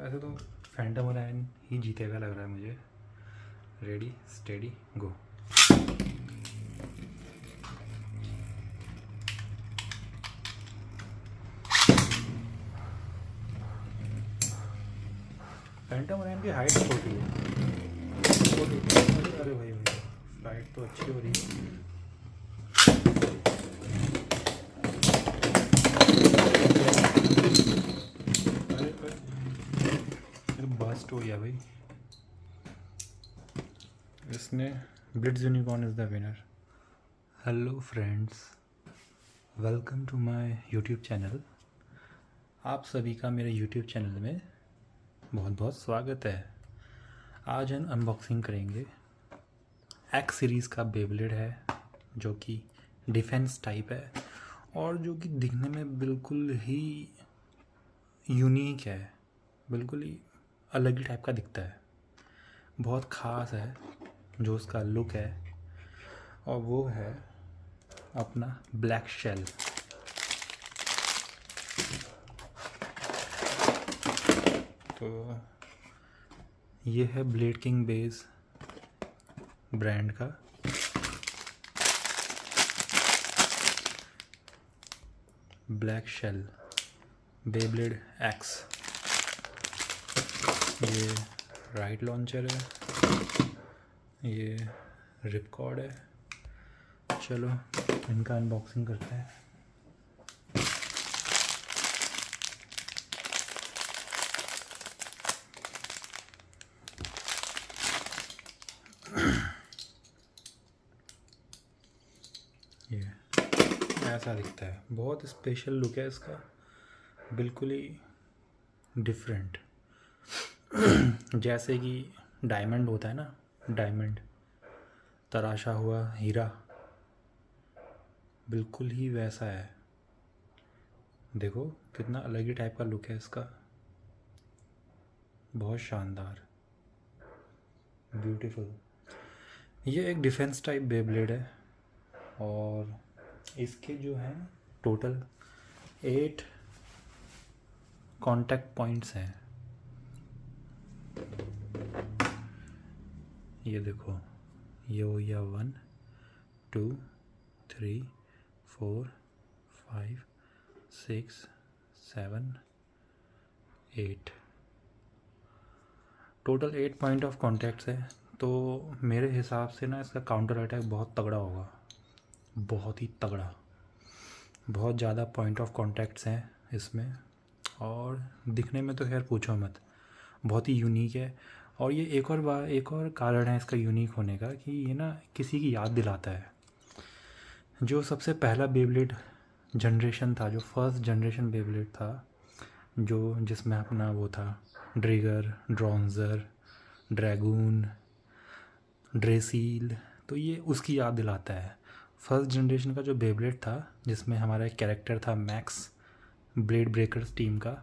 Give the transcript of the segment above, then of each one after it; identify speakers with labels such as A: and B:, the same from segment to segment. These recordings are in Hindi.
A: वैसे तो फैंटम ओरियन ही जीतेगा लग रहा है मुझे। रेडी स्टेडी गो। फैंटम ओरियन की हाइट छोटी है। अरे भाई फ्लाइट तो अच्छी हो रही है। बस्ट हो गया भाई। इसने Blitz Unicorn is the winner. Hello friends, welcome to my YouTube channel. आप सभी का मेरे यूट्यूब चैनल में बहुत बहुत स्वागत है। आज हम अनबॉक्सिंग करेंगे एक्स सीरीज़ का बेब्लेड है, जो कि डिफेंस टाइप है और जो कि दिखने में बिल्कुल ही यूनिक है, बिल्कुल ही अलग ही टाइप का दिखता है। बहुत ख़ास है जो उसका लुक है, और वो है अपना ब्लैक शेल। तो ये है ब्लेड किंग बेस ब्रांड का ब्लैक शेल बेब्लेड एक्स। ये राइट लॉन्चर है, ये रिपकॉर्ड है। चलो इनका अनबॉक्सिंग करते हैं। ये ऐसा दिखता है, बहुत स्पेशल लुक है इसका, बिल्कुल ही डिफरेंट। जैसे कि डायमंड होता है ना, डायमंड तराशा हुआ हीरा, बिल्कुल ही वैसा है। देखो कितना अलग ही टाइप का लुक है इसका, बहुत शानदार, ब्यूटीफुल। ये एक डिफेंस टाइप बेब्लेड है और इसके जो हैं टोटल 8 कांटेक्ट पॉइंट्स हैं। ये देखो, ये हो गया 1 2 3 4 5 6 7 8, टोटल 8 पॉइंट ऑफ कॉन्टैक्ट्स है। तो मेरे हिसाब से ना इसका काउंटर अटैक बहुत तगड़ा होगा, बहुत ही तगड़ा। बहुत ज़्यादा पॉइंट ऑफ कॉन्टैक्ट्स हैं इसमें, और दिखने में तो खैर पूछो मत, बहुत ही यूनिक है। और ये एक और कारण है इसका यूनिक होने का कि ये ना किसी की याद दिलाता है। जो सबसे पहला बेब्लेड जनरेशन था, जो फर्स्ट जनरेशन बेब्लेड था, जो जिसमें अपना वो था ड्रिगर, ड्रॉन्जर, ड्रैगून, ड्रेसील, तो ये उसकी याद दिलाता है। फर्स्ट जनरेशन का जो बेब्लेड था, जिसमें हमारा एक कैरेक्टर था मैक्स, ब्लेड ब्रेकर्स टीम का,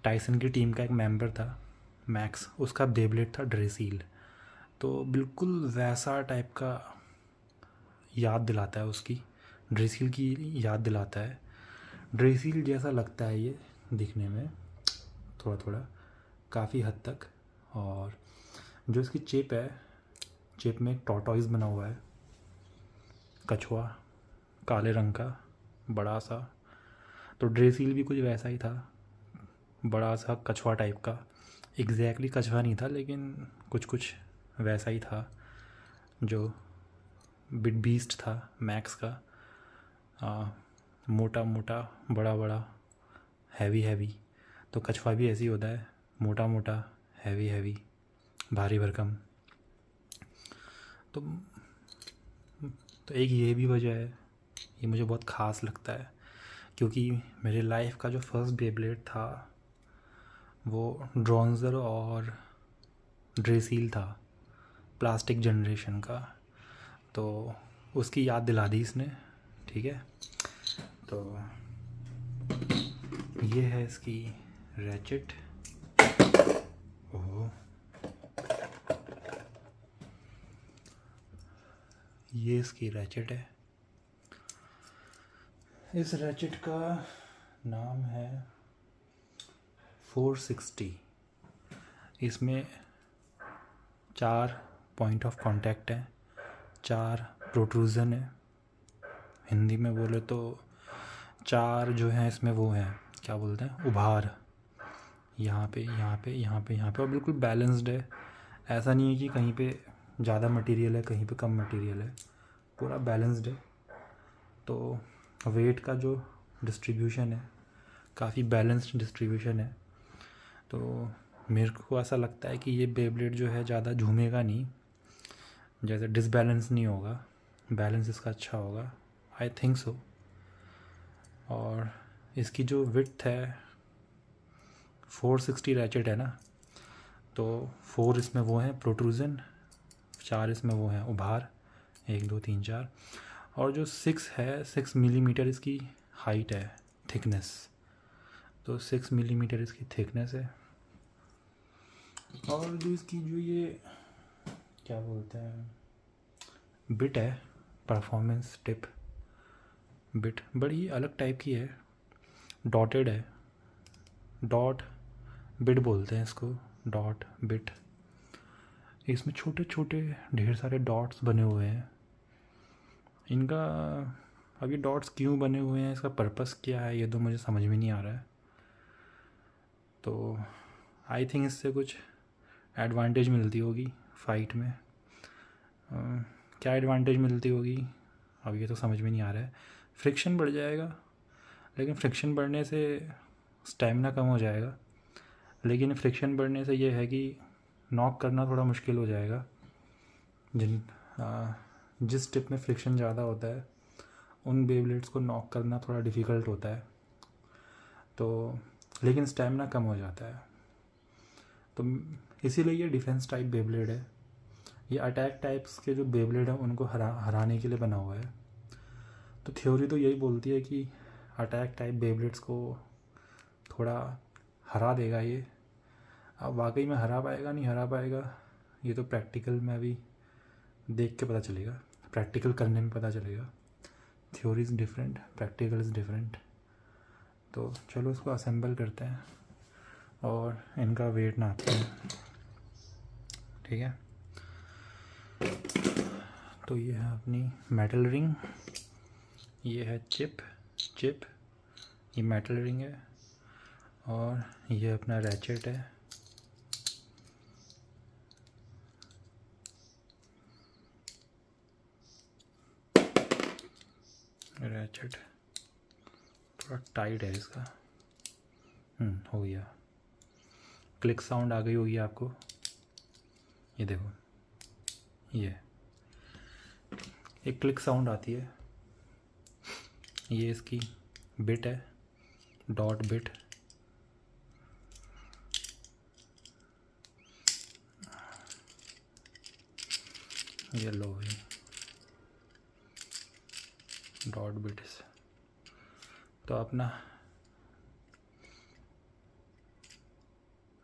A: टाइसन की टीम का एक मेंबर था मैक्स, उसका बेब्लेड था ड्रेसील। तो बिल्कुल वैसा टाइप का याद दिलाता है, उसकी ड्रेसील की याद दिलाता है। ड्रेसील जैसा लगता है ये दिखने में, थोड़ा थोड़ा, काफ़ी हद तक। और जो इसकी चिप है, चिप में एक टॉर्टॉइस बना हुआ है, कछुआ काले रंग का बड़ा सा। तो ड्रेसील भी कुछ वैसा ही था, बड़ा सा कछुआ टाइप का। एग्जैक्टली कछुआ नहीं था, लेकिन कुछ कुछ वैसा ही था। जो बिग बीस्ट था मैक्स का, मोटा मोटा, बड़ा बड़ा, हैवी हैवी। तो कछुआ भी ऐसे ही होता है, मोटा मोटा, हैवी हैवी, भारी भरकम। तो एक ये भी वजह है, ये मुझे बहुत ख़ास लगता है, क्योंकि मेरे लाइफ का जो फर्स्ट बेब्लेड था वो ड्रॉन्जर और ड्रेसील था, प्लास्टिक जनरेशन का। तो उसकी याद दिला दी इसने, ठीक है। तो ये है इसकी रैचेट। ओह, ये इसकी रैचेट है। इस रैचेट का नाम है 460। इसमें 4 पॉइंट ऑफ कांटेक्ट हैं, 4 प्रोट्रूजन है, हिंदी में बोले तो 4 जो हैं इसमें वो हैं, क्या बोलते हैं, उभार, यहाँ पे यहाँ पे यहाँ पे यहाँ पे, और बिल्कुल बैलेंस्ड है। ऐसा नहीं है कि कहीं पे ज़्यादा मटेरियल है कहीं पे कम मटेरियल है, पूरा बैलेंस्ड है। तो वेट का जो डिस्ट्रीब्यूशन है काफ़ी बैलेंस्ड डिस्ट्रीब्यूशन है। तो मेरे को ऐसा लगता है कि ये बेब्लेड जो है ज़्यादा झूमेगा नहीं, जैसे डिसबैलेंस नहीं होगा, बैलेंस इसका अच्छा होगा, आई थिंक सो। और इसकी जो विड्थ है 460 रैचेट है ना, तो 4 इसमें वो हैं प्रोट्रूजन, 4 इसमें वो हैं उभार, 1 2 3 4, और जो 6 है 6 मिलीमीटर इसकी हाइट है, थिकनेस, तो 6 मिलीमीटर इसकी थिकनेस है। और जो इसकी जो ये क्या बोलते हैं बिट है, परफॉर्मेंस टिप बिट बड़ी अलग टाइप की है, डॉटेड है, डॉट बिट बोलते हैं इसको, डॉट बिट। इसमें छोटे छोटे ढेर सारे डॉट्स बने हुए हैं। इनका अब ये डॉट्स क्यों बने हुए हैं, इसका पर्पस क्या है, ये तो मुझे समझ में नहीं आ रहा है। तो आई थिंक इससे कुछ एडवांटेज मिलती होगी फाइट में। क्या एडवांटेज मिलती होगी अब ये तो समझ में नहीं आ रहा है। फ्रिक्शन बढ़ जाएगा, लेकिन फ्रिक्शन बढ़ने से स्टैमिना कम हो जाएगा, लेकिन फ्रिक्शन बढ़ने से ये है कि नॉक करना थोड़ा मुश्किल हो जाएगा। जिस टिप में फ्रिक्शन ज़्यादा होता है उन बेब्लेड्स को नॉक करना थोड़ा डिफ़िकल्ट होता है, तो लेकिन स्टैमिना कम हो जाता है। तो इसीलिए ये डिफेंस टाइप बेब्लेड है। ये अटैक टाइप्स के जो बेब्लेड हैं उनको हराने के लिए बना हुआ है। तो थ्योरी तो यही बोलती है कि अटैक टाइप बेब्लेड्स को थोड़ा हरा देगा ये। अब वाकई में हरा पाएगा नहीं हरा पाएगा ये तो प्रैक्टिकल में अभी देख के पता चलेगा, प्रैक्टिकल करने में पता चलेगा। Theory is different, practical is different. तो चलो इसको असेंबल करते हैं और इनका वेट नापते हैं, ठीक है। तो ये है अपनी मेटल रिंग, ये है चिप, ये मेटल रिंग है, और ये अपना रैचेट है। रैचेट थोड़ा टाइट है इसका, हो गया। क्लिक साउंड आ गई होगी आपको, ये देखो, ये एक क्लिक साउंड आती है। ये इसकी बिट है, डॉट बिट। ये लो भाई, डॉट बिट। तो अपना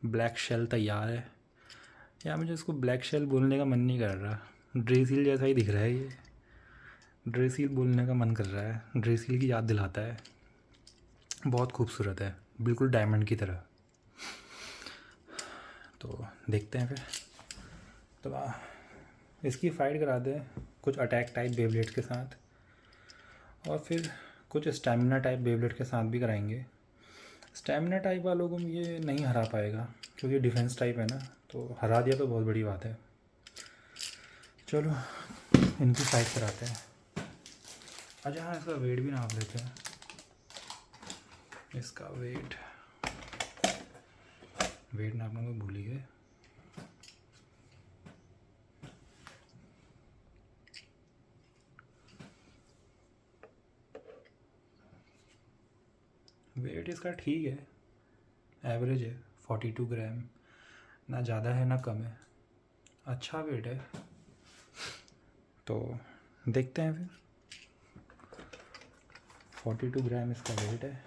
A: ब्लैक शेल तैयार है। या मुझे इसको ब्लैक शेल बोलने का मन नहीं कर रहा, ड्रेसील जैसा ही दिख रहा है ये, ड्रेसील बोलने का मन कर रहा है, ड्रेसील की याद दिलाता है। बहुत खूबसूरत है, बिल्कुल डायमंड की तरह। तो देखते हैं फिर, तो इसकी फ़ाइट कराते हैं कुछ अटैक टाइप बेब्लेड के साथ, और फिर कुछ स्टैमिना टाइप बेब्लेड के साथ भी कराएंगे। स्टैमिना टाइप वालों को ये नहीं हरा पाएगा क्योंकि डिफेंस टाइप है ना, तो हरा दिया तो बहुत बड़ी बात है। चलो इनकी फाइट कराते हैं। अच्छा हाँ, इसका वेट भी नाप लेते हैं। इसका वेट नापना तो भूल ही गए। वेट इसका ठीक है, एवरेज है, 42 ग्राम, ना ज़्यादा है ना कम है, अच्छा वेट है। तो देखते हैं फिर, 42 ग्राम इसका वेट है।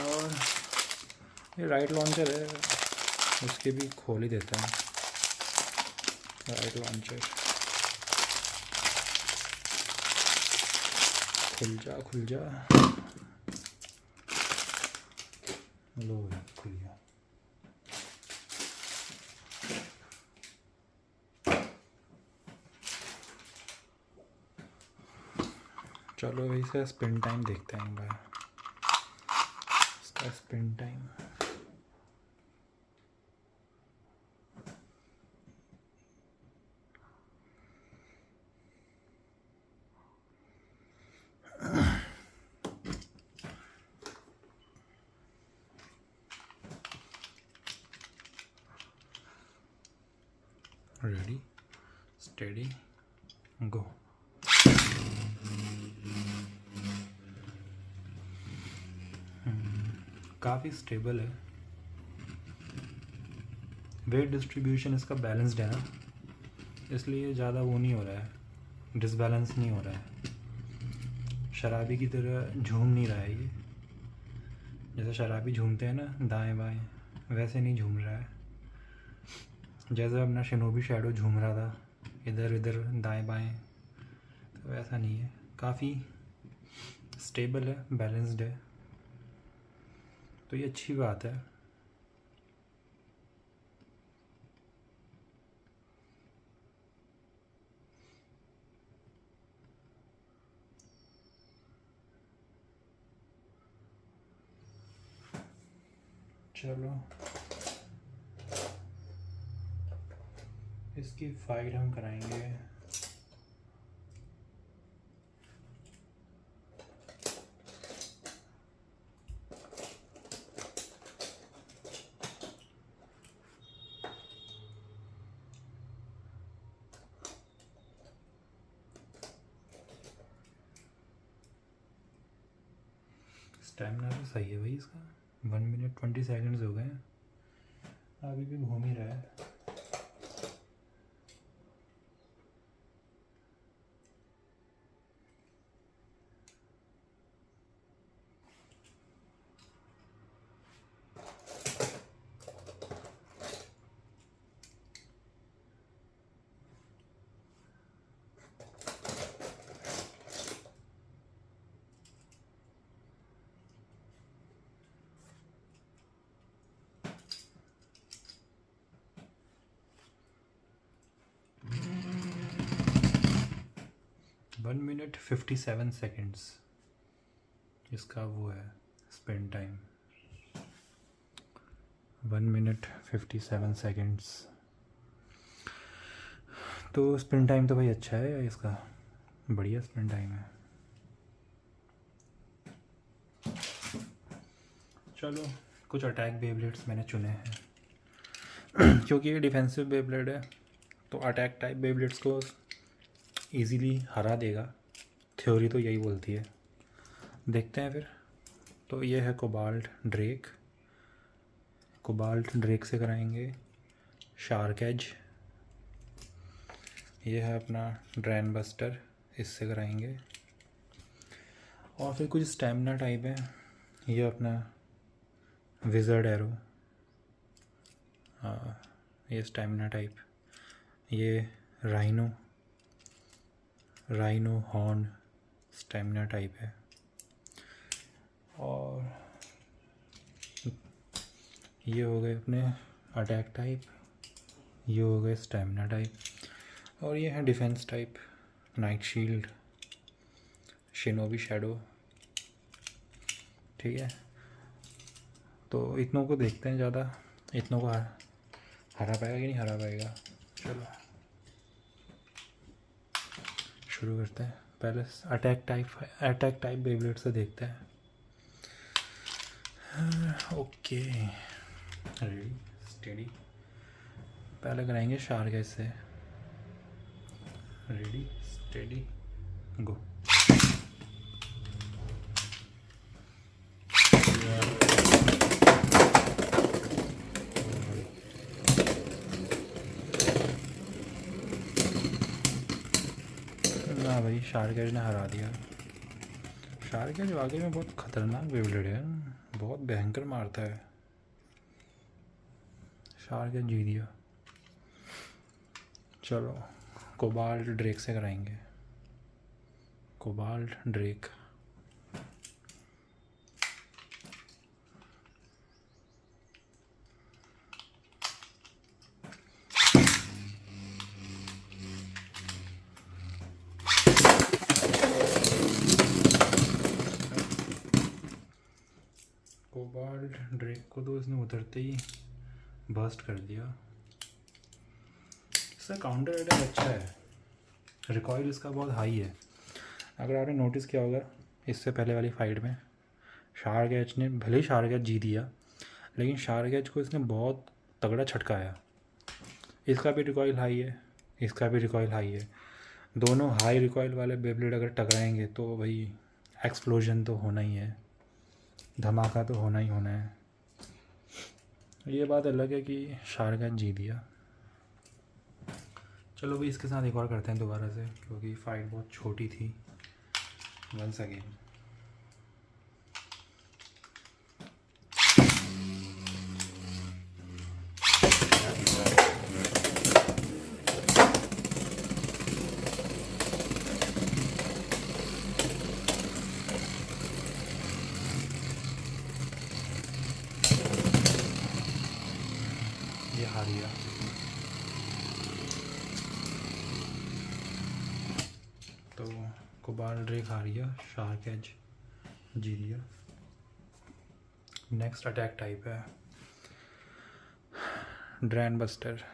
A: और ये राइट लॉन्चर है, उसके भी खोल ही देते हैं। राइट लॉन्चर खुल जा लो, खुल गया। चलो भाई इसका स्पिन टाइम देखते हैं एक बार। इसका स्पिन टाइम रेडी स्टेडी गो। काफ़ी स्टेबल है। वेट डिस्ट्रीब्यूशन इसका बैलेंस्ड है ना, इसलिए ज़्यादा वो नहीं हो रहा है, डिसबैलेंस नहीं हो रहा है। शराबी की तरह झूम नहीं रहा है ये, जैसे शराबी झूमते हैं ना दाएं बाएं, वैसे नहीं झूम रहा है। जैसे अपना शिनोबी शैडो झूम रहा था इधर इधर दाएं बाएं, तो वैसा नहीं है। काफ़ी स्टेबल है, बैलेंस्ड है, तो ये अच्छी बात है। चलो इसकी फाइल हम कराएंगे। स्टैमिना तो सही है भाई इसका, 1 मिनट 20 सेकंड्स हो गए हैं, अभी भी घूम ही रहा है। वन मिनट 57 सेकेंड्स इसका वो है स्पेंड टाइम, 1 मिनट 57 सेकेंड्स। तो स्पिन टाइम तो भाई अच्छा है इसका, बढ़िया स्पिन टाइम है। चलो कुछ अटैक बेब्लेड्स मैंने चुने हैं क्योंकि ये डिफेंसिव बेब्लेड है, तो अटैक टाइप बेब्लेड्स को इजीली हरा देगा, थ्योरी तो यही बोलती है। देखते हैं फिर। तो ये है कोबाल्ट ड्रेक, कोबाल्ट ड्रेक से कराएंगे। शार्क एज, ये है अपना ड्रैन बस्टर, इससे कराएंगे। और फिर कुछ स्टैमिना टाइप है, ये अपना विज़र्ड एरो, ये स्टैमिना टाइप। ये राइनो हॉर्न स्टैमिना टाइप है। और ये हो गए अपने अटैक टाइप, ये हो गए स्टैमिना टाइप, और ये है defence type, knight shield, shinobi shadow. ठीक है, तो इतनों को देखते हैं, ज़्यादा इतनों को हरा पाएगा कि नहीं हरा पाएगा। चलो शुरू करते हैं। पहले अटैक टाइप बेब्लेड से देखते हैं। ओके रेडी स्टेडी, पहले कराएंगे शार्क एज से। रेडी स्टेडी गो। ना भाई शार्क एज ने हरा दिया। शार्क एज वाकई में बहुत ख़तरनाक बेब्लेड है, बहुत भयंकर मारता है। शार्क एज जीत दिया। चलो कोबाल्ट ड्रेक से कराएंगे। कोबाल्ट ड्रेक, इसको तो इसने उतरते ही बर्स्ट कर दिया। इसका काउंटर अटैक अच्छा है, रिकॉइल इसका बहुत हाई है। अगर आपने नोटिस किया होगा इससे पहले वाली फाइट में शार्क एज ने, भले ही शार्क एज जीत दिया, लेकिन शार्क एज को इसने बहुत तगड़ा छटकाया। इसका भी रिकॉइल हाई है, इसका भी रिकॉइल हाई है। दोनों हाई रिकॉइल वाले बेब्लेड अगर टकराएंगे तो भाई एक्सप्लोजन तो होना ही है, धमाका तो होना ही होना है। ये बात अलग है कि शार्क एज जीत दिया। चलो भाई इसके साथ एक और करते हैं दोबारा से, क्योंकि फ़ाइट बहुत छोटी थी। वंस अगेन ये हारिया। तो कोबाल्ट ड्रेक हारिया, शार्क एज जीत गया। नेक्स्ट अटैक टाइप है ड्रैन बस्टर।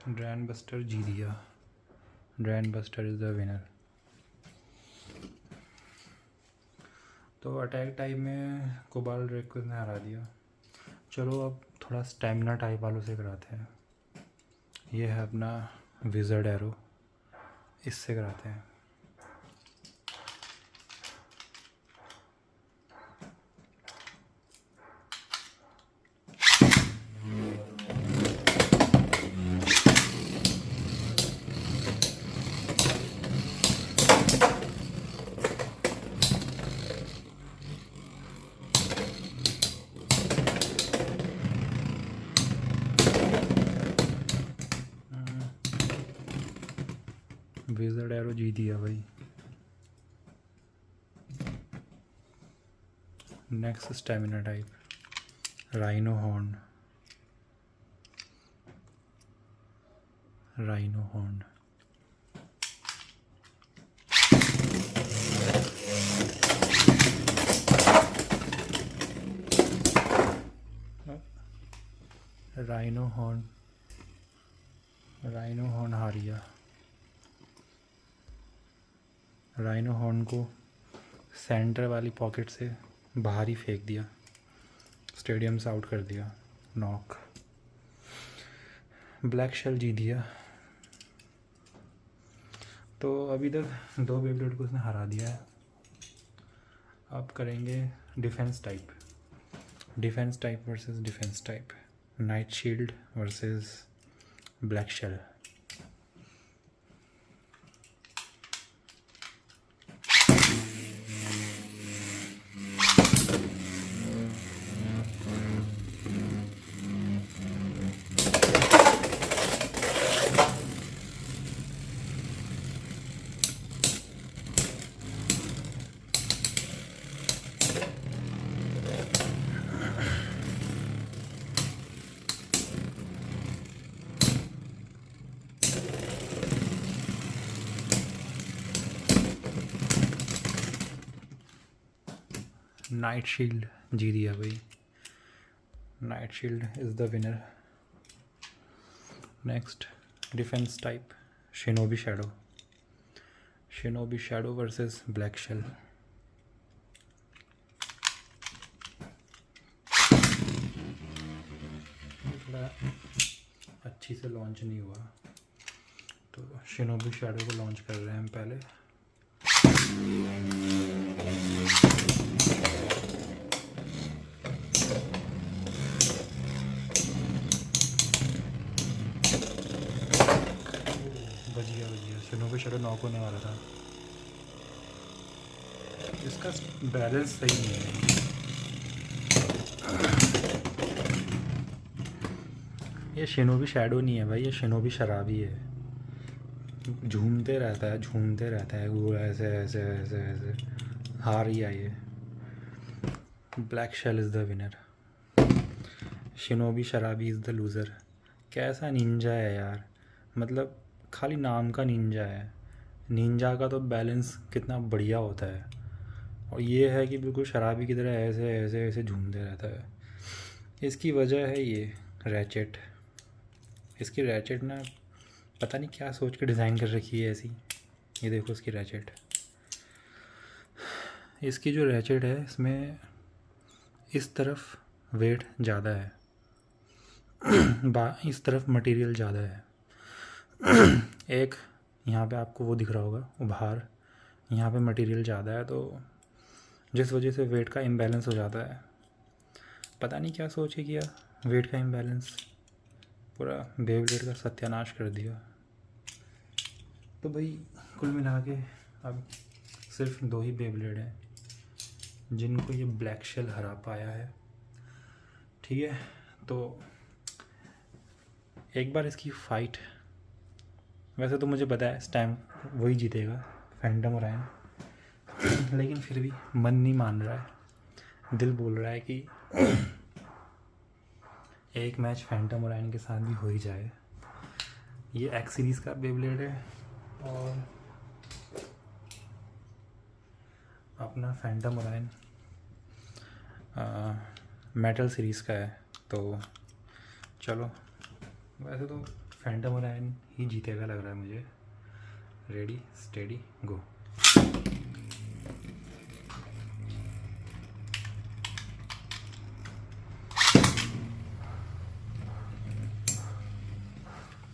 A: ड्रैन बस्टर जीत गया। Drain buster is the winner. तो अटैक टाइप में कोबाल्ट ड्रेक को इसने हरा दिया। चलो अब थोड़ा स्टेमिना टाइप वालों से कराते हैं। ये है अपना विज़र्ड एरो, इससे कराते हैं। विज़र्ड एरो जीत दिया भाई। Next stamina type rhino horn. Rhino horn rhino horn rhino horn हारिया। राइनो हॉर्न को सेंटर वाली पॉकेट से बाहर ही फेंक दिया, स्टेडियम से आउट कर दिया, नॉक। ब्लैक शेल जीत दिया। तो अभी तक 2 बेब्लेड को उसने हरा दिया है। अब करेंगे defence type. Defence type versus defence type. Knight shield versus black shell. Knight shield जीत दिया भाई। Knight shield is the winner. Next defence type Shinobi shadow. Shinobi shadow versus black shell. थोड़ा अच्छी से लॉन्च नहीं हुआ, तो शिनोबी शैडो को लॉन्च कर रहे हैं हम पहले। बजिया शिनोबी शैडो नॉक होने वाला था। इसका बैलेंस सही नहीं है। ये शिनोबी शैडो नहीं है भाई, ये शिनोबी शराबी है। झूमते रहता है वो ऐसे ऐसे ऐसे ऐसे। हार ही आई है। Black Shell is the winner. Shinobi शराबी इज़ द लूज़र। कैसा निंजा है यार, मतलब खाली नाम का निंजा है। निंजा का तो बैलेंस कितना बढ़िया होता है, और ये है कि बिल्कुल शराबी की तरह ऐसे ऐसे ऐसे झूमते रहता है। इसकी वजह है ये रैचेट। इसकी रैचेट ना पता नहीं क्या सोच के डिज़ाइन कर रखी है ऐसी। ये देखो इसकी रैचेट। इसकी जो रैचेट है इसमें इस तरफ वेट ज़्यादा है, इस तरफ मटेरियल ज़्यादा है। एक यहाँ पे आपको वो दिख रहा होगा उभार, यहाँ पे मटेरियल ज़्यादा है, तो जिस वजह से वेट का इम्बैलेंस हो जाता है। पता नहीं क्या सोच के किया, वेट का इम्बैलेंस पूरा बेब्लेड का सत्यानाश कर दिया। तो भाई कुल मिला के अब सिर्फ 2 ही बेब्लेड हैं जिनको ये ब्लैक शेल हरा पाया है। ठीक है, तो एक बार इसकी फ़ाइट, वैसे तो मुझे पता है इस टाइम वही जीतेगा, फैंटम ओरायन, लेकिन फिर भी मन नहीं मान रहा है। दिल बोल रहा है कि एक मैच फैंटम ओरायन के साथ भी हो ही जाए। ये एक्स सीरीज़ का बेब्लेड है और अपना फैंटम ओरायन मेटल सीरीज़ का है। तो चलो, वैसे तो फैंटम ओरायन ही जीतेगा लग रहा है मुझे। रेडी स्टेडी गो।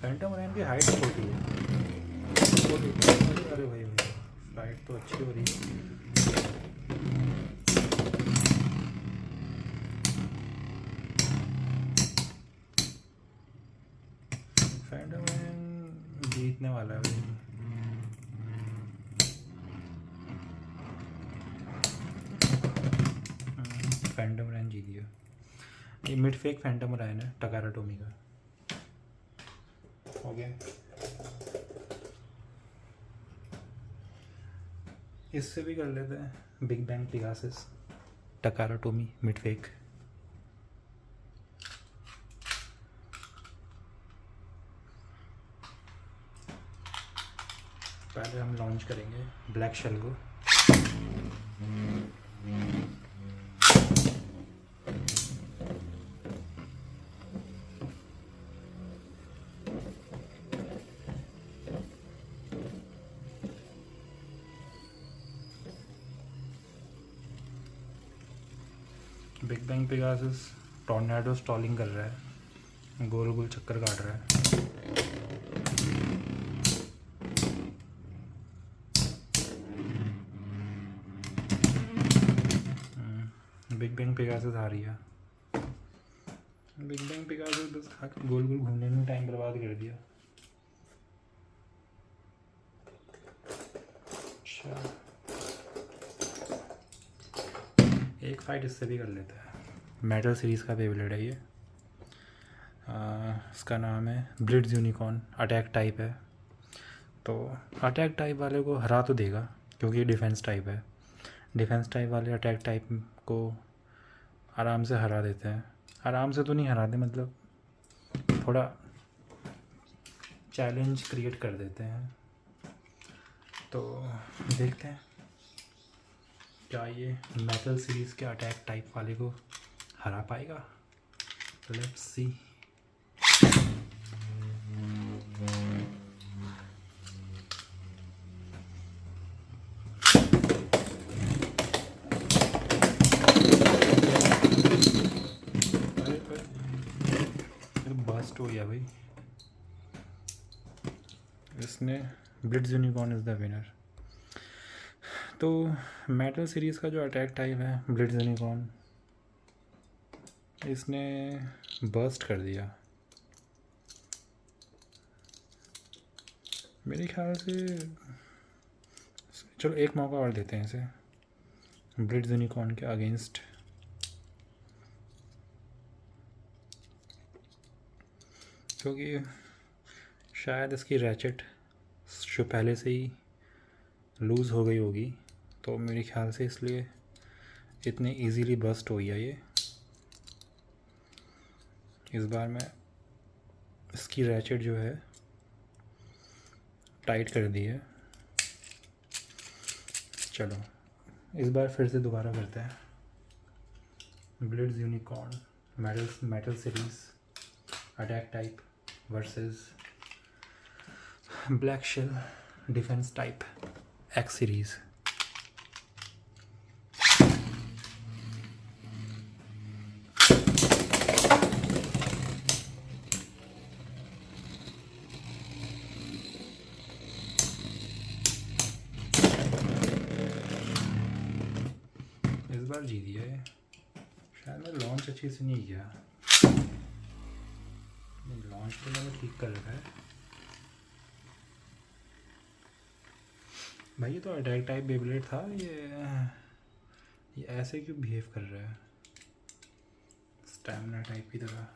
A: फैंटम ओरायन की हाइट छोटी है, अरे भाई फाइट तो अच्छी हो रही है। फैंटम ओरायन जीतने वाला है भाई। फैंटम ओरायन जीत गया। ये मिड फेक फैंटम ओरायन है टकारा टोमी का। हो गया। इससे भी कर लेते हैं big bang Pegasus Takara Tomy mid fake. पहले हम लॉन्च करेंगे ब्लैक शेल को। Big bang Pegasus tornado stalling कर रहा है, गोल गोल चक्कर काट रहा है। बिग बैंग पिगासस आ रही है। बिग बैंग पिगासस बस गोल गोल घूमने में टाइम बर्बाद कर दिया। अच्छा, एक फाइट इससे भी कर लेता है। मेटल सीरीज़ का बेब्लेड है ये। इसका नाम है ब्लिट्ज़ यूनिकॉर्न। अटैक टाइप है, तो अटैक टाइप वाले को हरा तो देगा क्योंकि ये डिफेंस टाइप है। डिफेंस टाइप वाले अटैक टाइप को आराम से हरा देते हैं। आराम से तो नहीं हराते, मतलब थोड़ा चैलेंज क्रिएट कर देते हैं। तो देखते हैं क्या ये मेटल सीरीज़ के अटैक टाइप वाले को हरा पाएगा। Let's see. बस्ट हो गया भाई। इसने blitz unicorn is the winner. तो मेटल सीरीज़ का जो अटैक टाइप है ब्लिट्ज़ यूनिकॉर्न, इसने बर्स्ट कर दिया। मेरे ख्याल से चलो एक मौका और देते हैं इसे ब्लिट्ज़ यूनिकॉर्न के अगेंस्ट। क्योंकि शायद इसकी रैचेट जो पहले से ही लूज़ हो गई होगी, तो मेरे ख्याल से इसलिए इतने इजीली बस्ट हो गया ये। इस बार मैं इसकी रैचेट जो है टाइट कर दी है। चलो इस बार फिर से दोबारा करते हैं। Blitz Unicorn metal series attack type versus black Shell defence type X series. इस बार जीत गया है। शायद मैं लॉन्च अच्छे से नहीं किया। लॉन्च तो मैंने ठीक कर रखा है भाई। ये तो अटैक टाइप बेब्लेड था। ये ऐसे क्यों बिहेव कर रहा है स्टैमिना टाइप की तरह।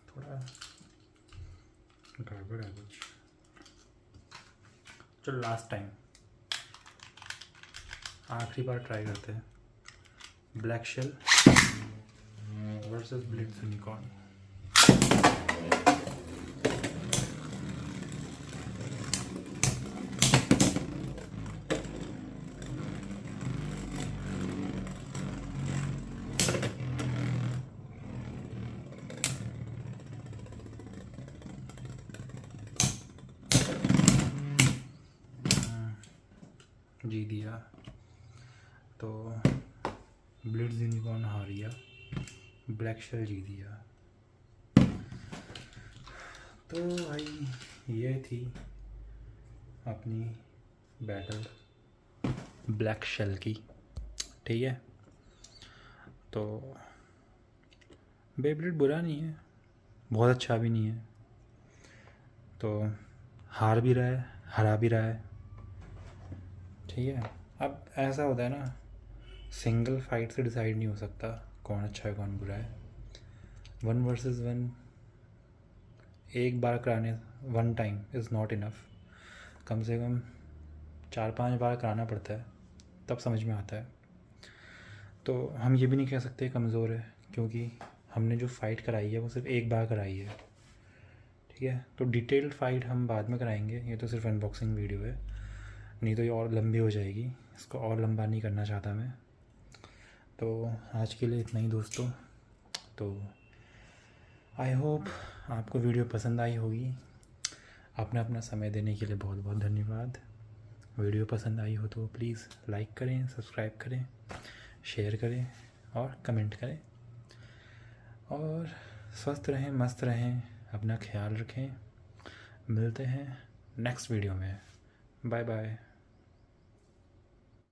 A: थोड़ा गड़बड़ है कुछ। चलो लास्ट टाइम आखिरी बार ट्राई करते हैं। Black shell versus blitz unicorn. जी दिया तो ब्लिट्ज़ यूनिकॉर्न हार गया, ब्लैक शेल जी दिया। तो भाई ये थी अपनी बैटल ब्लैक शेल की। ठीक है, तो बेब्लेड बुरा नहीं है, बहुत अच्छा भी नहीं है। तो हार भी रहा है, हरा भी रहा है। ठीक है, अब ऐसा होता है ना, सिंगल फाइट से डिसाइड नहीं हो सकता कौन अच्छा है कौन बुरा है। 1 वर्सेस 1 एक बार कराने, 1 टाइम इज़ नॉट इनफ। कम से कम 4-5 बार कराना पड़ता है, तब समझ में आता है। तो हम ये भी नहीं कह सकते कमज़ोर है, क्योंकि हमने जो फ़ाइट कराई है वो सिर्फ एक बार कराई है। ठीक है, तो डिटेल्ड फ़ाइट हम बाद में कराएंगे। ये तो सिर्फ अनबॉक्सिंग वीडियो है, नहीं तो ये और लंबी हो जाएगी। इसको और लंबा नहीं करना चाहता मैं। तो आज के लिए इतना ही दोस्तों। तो आई होप आपको वीडियो पसंद आई होगी। आपने अपना समय देने के लिए बहुत बहुत धन्यवाद। वीडियो पसंद आई हो तो प्लीज़ लाइक करें, सब्सक्राइब करें, शेयर करें और कमेंट करें। और स्वस्थ रहें, मस्त रहें, अपना ख्याल रखें। मिलते हैं नेक्स्ट वीडियो में। Bye bye.